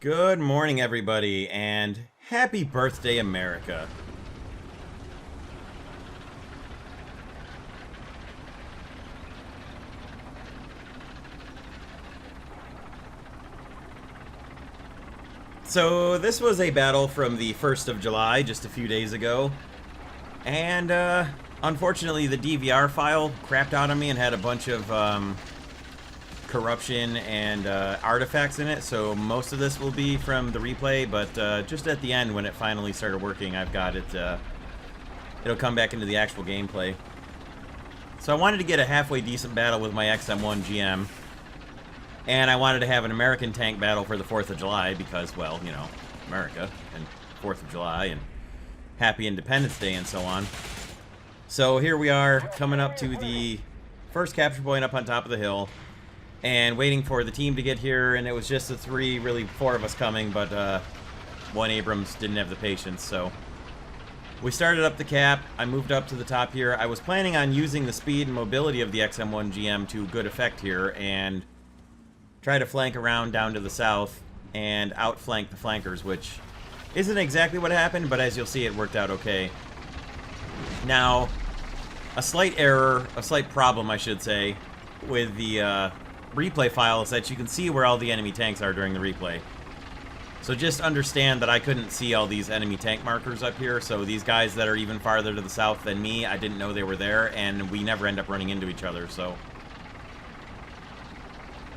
Good morning, everybody, and happy birthday, America. So, this was a battle from the 1st of July, just a few days ago, and unfortunately the DVR file crapped out on me and had a bunch of corruption and artifacts in it, so most of this will be from the replay, but just at the end when it finally started working, I've got it, it'll come back into the actual gameplay. So I wanted to get a halfway decent battle with my XM-1 GM, and I wanted to have an American tank battle for the 4th of July because, well, you know, America, and 4th of July, and Happy Independence Day, and so on. So here we are, coming up to the first capture point up on top of the hill, and waiting for the team to get here, and it was just the three, really four of us coming, but one Abrams didn't have the patience, so we started up the cap. I moved up to the top here. I was planning on using the speed and mobility of the XM-1 GM to good effect here, and try to flank around down to the south and outflank the flankers, which isn't exactly what happened, but as you'll see, it worked out okay. Now, a slight error, a slight problem, I should say, with the replay file is that you can see where all the enemy tanks are during the replay. So just understand that I couldn't see all these enemy tank markers up here, so these guys that are even farther to the south than me, I didn't know they were there, and we never end up running into each other, so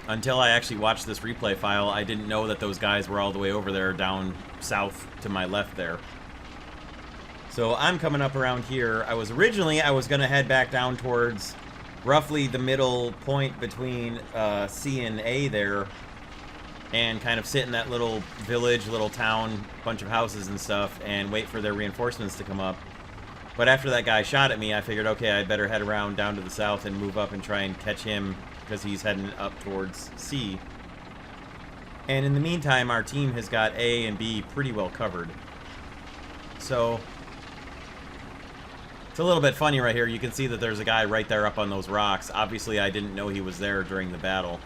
until I actually watched this replay file, I didn't know that those guys were all the way over there down south to my left there. So I'm coming up around here. I was going to head back down towards roughly the middle point between C and A there, and kind of sit in that little village, little town, bunch of houses and stuff, and wait for their reinforcements to come up. But after that guy shot at me, I figured, okay, I'd better head around down to the south and move up and try and catch him, because he's heading up towards C. And in the meantime, our team has got A and B pretty well covered. So it's a little bit funny right here. You can see that there's a guy right there up on those rocks. Obviously, I didn't know he was there during the battle.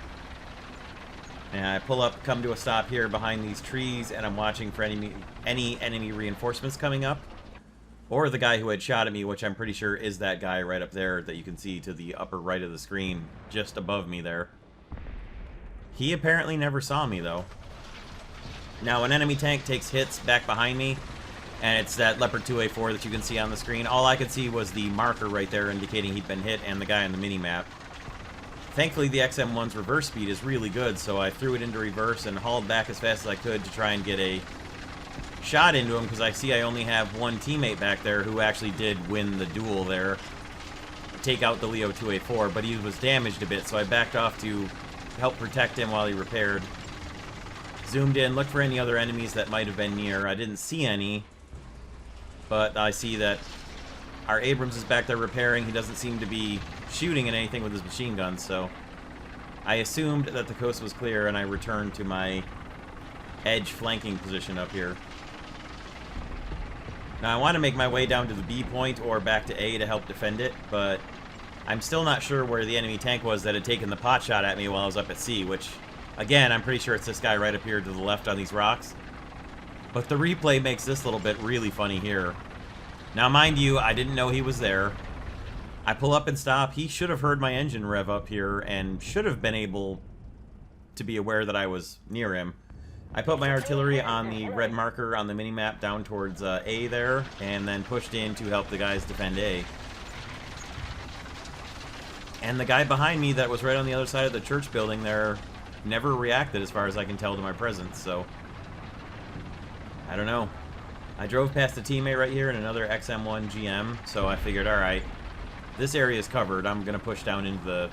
And I pull up, come to a stop here behind these trees, and I'm watching for any enemy reinforcements coming up. Or the guy who had shot at me, which I'm pretty sure is that guy right up there that you can see to the upper right of the screen, just above me there. He apparently never saw me, though. Now, an enemy tank takes hits back behind me, and it's that Leopard 2A4 that you can see on the screen. All I could see was the marker right there indicating he'd been hit, and the guy on the mini-map. Thankfully, the XM-1's reverse speed is really good, so I threw it into reverse and hauled back as fast as I could to try and get a shot into him, because I see I only have one teammate back there who actually did win the duel there, take out the Leo 2A4, but he was damaged a bit, so I backed off to help protect him while he repaired. Zoomed in, looked for any other enemies that might have been near. I didn't see any, but I see that our Abrams is back there repairing. He doesn't seem to be shooting at anything with his machine gun, so I assumed that the coast was clear, and I returned to my edge flanking position up here. Now, I want to make my way down to the B point or back to A to help defend it, but I'm still not sure where the enemy tank was that had taken the pot shot at me while I was up at C, which, again, I'm pretty sure it's this guy right up here to the left on these rocks. But the replay makes this little bit really funny here. Now, mind you, I didn't know he was there. I pull up and stop. He should have heard my engine rev up here and should have been able to be aware that I was near him. I put my artillery on the red marker on the minimap down towards A there, and then pushed in to help the guys defend A. And the guy behind me that was right on the other side of the church building there never reacted, as far as I can tell, to my presence, so I don't know. I drove past a teammate right here and another XM-1 GM, so I figured, alright, this area is covered. I'm going to push down into the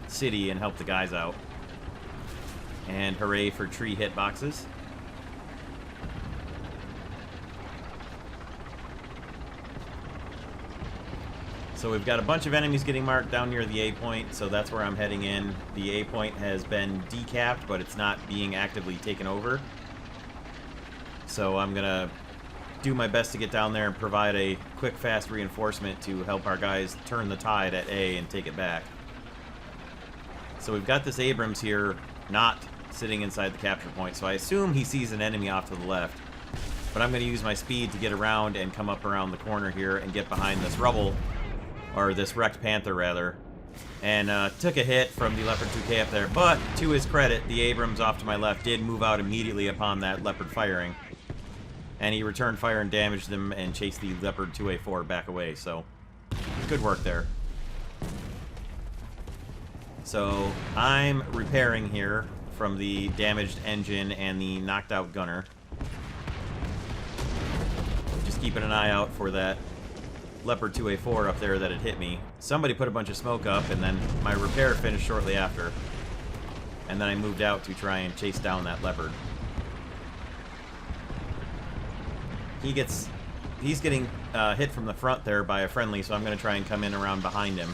city and help the guys out. And hooray for tree hitboxes. So we've got a bunch of enemies getting marked down near the A point, so that's where I'm heading in. The A point has been decapped, but it's not being actively taken over. So I'm going to do my best to get down there and provide a quick, fast reinforcement to help our guys turn the tide at A and take it back. So we've got this Abrams here, not sitting inside the capture point, so I assume he sees an enemy off to the left. But I'm going to use my speed to get around and come up around the corner here and get behind this rubble, or this wrecked Panther, rather. And took a hit from the Leopard 2K up there, but to his credit, the Abrams off to my left did move out immediately upon that Leopard firing. And he returned fire and damaged them and chased the Leopard 2A4 back away, so good work there. So I'm repairing here from the damaged engine and the knocked out gunner. Just keeping an eye out for that Leopard 2A4 up there that had hit me. Somebody put a bunch of smoke up, and then my repair finished shortly after. And then I moved out to try and chase down that Leopard. He's getting hit from the front there by a friendly, so I'm going to try and come in around behind him.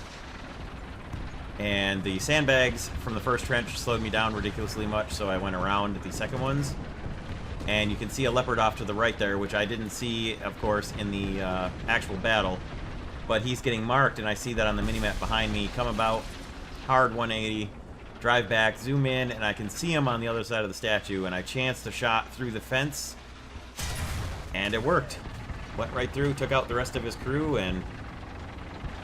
And the sandbags from the first trench slowed me down ridiculously much, so I went around the second ones. And you can see a Leopard off to the right there, which I didn't see, of course, in the actual battle. But he's getting marked, and I see that on the minimap behind me. Come about, hard 180, drive back, zoom in, and I can see him on the other side of the statue. And I chanced a shot through the fence, and it worked. Went right through, took out the rest of his crew, and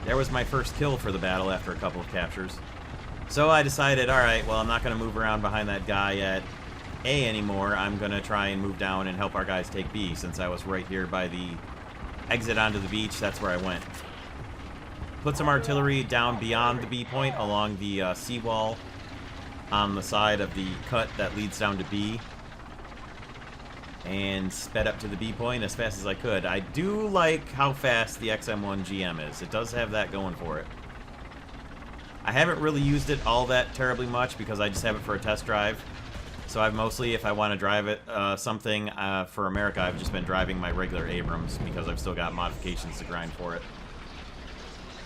there was my first kill for the battle after a couple of captures. So I decided, alright, well, I'm not going to move around behind that guy at A anymore. I'm going to try and move down and help our guys take B, since I was right here by the exit onto the beach. That's where I went. Put some artillery down beyond the B point along the seawall on the side of the cut that leads down to B, and sped up to the B point as fast as I could. I do like how fast the XM-1 GM is. It does have that going for it. I haven't really used it all that terribly much because I just have it for a test drive. So I've mostly, if I want to drive it something for America, I've just been driving my regular Abrams because I've still got modifications to grind for it.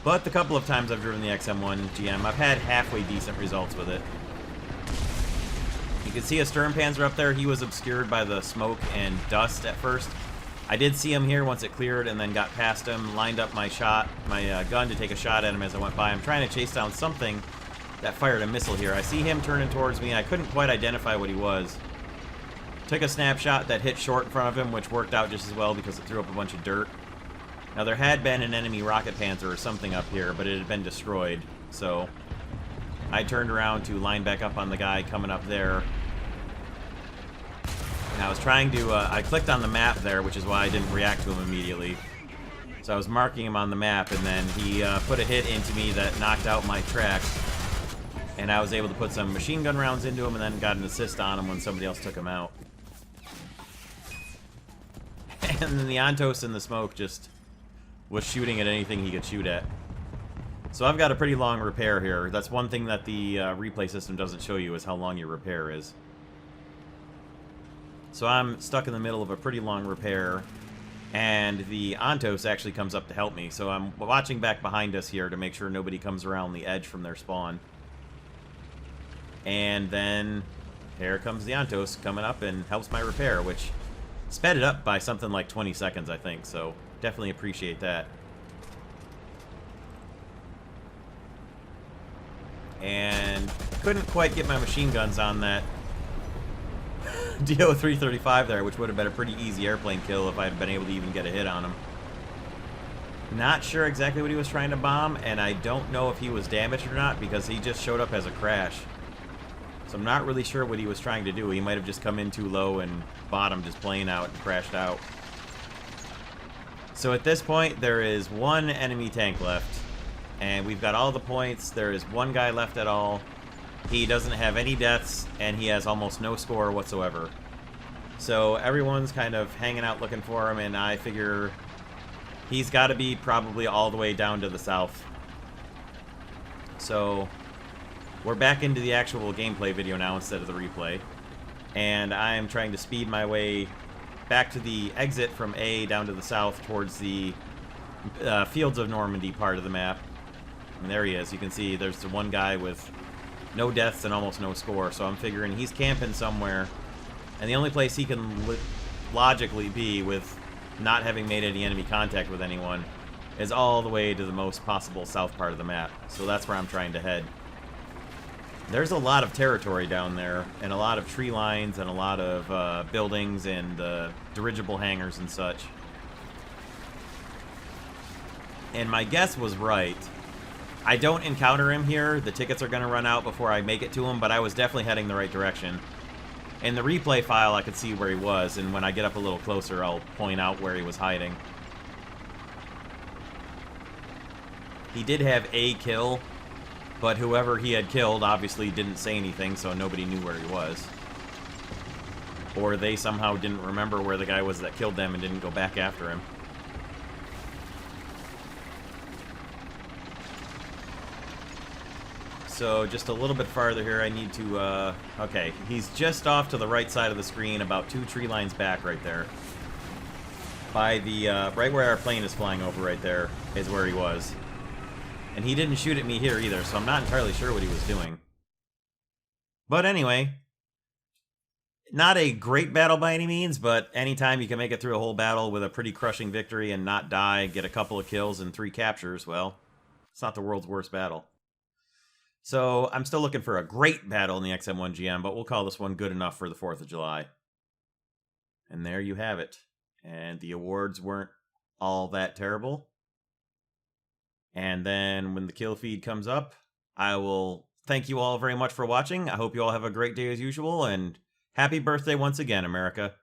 But the couple of times I've driven the XM-1 GM, I've had halfway decent results with it. You can see a Sturmpanzer up there. He was obscured by the smoke and dust at first. I did see him here once it cleared and then got past him, lined up my gun to take a shot at him as I went by. I'm trying to chase down something that fired a missile here. I see him turning towards me. I couldn't quite identify what he was. Took a snapshot that hit short in front of him, which worked out just as well because it threw up a bunch of dirt. Now, there had been an enemy rocket panzer or something up here, but it had been destroyed. So I turned around to line back up on the guy coming up there. And I was trying to, I clicked on the map there, which is why I didn't react to him immediately. So I was marking him on the map, and then he put a hit into me that knocked out my tracks. And I was able to put some machine gun rounds into him and then got an assist on him when somebody else took him out. And then the Ontos in the smoke just was shooting at anything he could shoot at. So I've got a pretty long repair here. That's one thing that the replay system doesn't show you, is how long your repair is. So I'm stuck in the middle of a pretty long repair, and the Ontos actually comes up to help me. So I'm watching back behind us here to make sure nobody comes around the edge from their spawn. And then here comes the Ontos coming up and helps my repair, which sped it up by something like 20 seconds, I think. So definitely appreciate that. And couldn't quite get my machine guns on that DO-335 there, which would have been a pretty easy airplane kill if I had been able to even get a hit on him. Not sure exactly what he was trying to bomb, and I don't know if he was damaged or not because he just showed up as a crash. So I'm not really sure what he was trying to do. He might have just come in too low and bottomed his plane out and crashed out. So at this point, there is one enemy tank left. And we've got all the points. There is one guy left at all. He doesn't have any deaths, and he has almost no score whatsoever. So everyone's kind of hanging out looking for him, and I figure he's got to be probably all the way down to the south. So we're back into the actual gameplay video now instead of the replay. And I am trying to speed my way back to the exit from A down to the south towards the Fields of Normandy part of the map. And there he is. You can see there's the one guy with no deaths and almost no score. So I'm figuring he's camping somewhere. And the only place he can logically be with not having made any enemy contact with anyone is all the way to the most possible south part of the map. So that's where I'm trying to head. There's a lot of territory down there, and a lot of tree lines, and a lot of buildings, and dirigible hangars and such. And my guess was right. I don't encounter him here. The tickets are going to run out before I make it to him, but I was definitely heading the right direction. In the replay file, I could see where he was, and when I get up a little closer, I'll point out where he was hiding. He did have a kill, but whoever he had killed obviously didn't say anything, so nobody knew where he was. Or they somehow didn't remember where the guy was that killed them and didn't go back after him. So just a little bit farther here, I need to, okay, he's just off to the right side of the screen, about 2 tree lines back right there. By the, right where our plane is flying over right there is where he was. And he didn't shoot at me here either, so I'm not entirely sure what he was doing. But anyway, not a great battle by any means, but anytime you can make it through a whole battle with a pretty crushing victory and not die, get a couple of kills and 3 captures, well, it's not the world's worst battle. So I'm still looking for a great battle in the XM-1 GM, but we'll call this one good enough for the 4th of July. And there you have it. And the awards weren't all that terrible. And then when the kill feed comes up, I will thank you all very much for watching. I hope you all have a great day as usual, and happy birthday once again, America.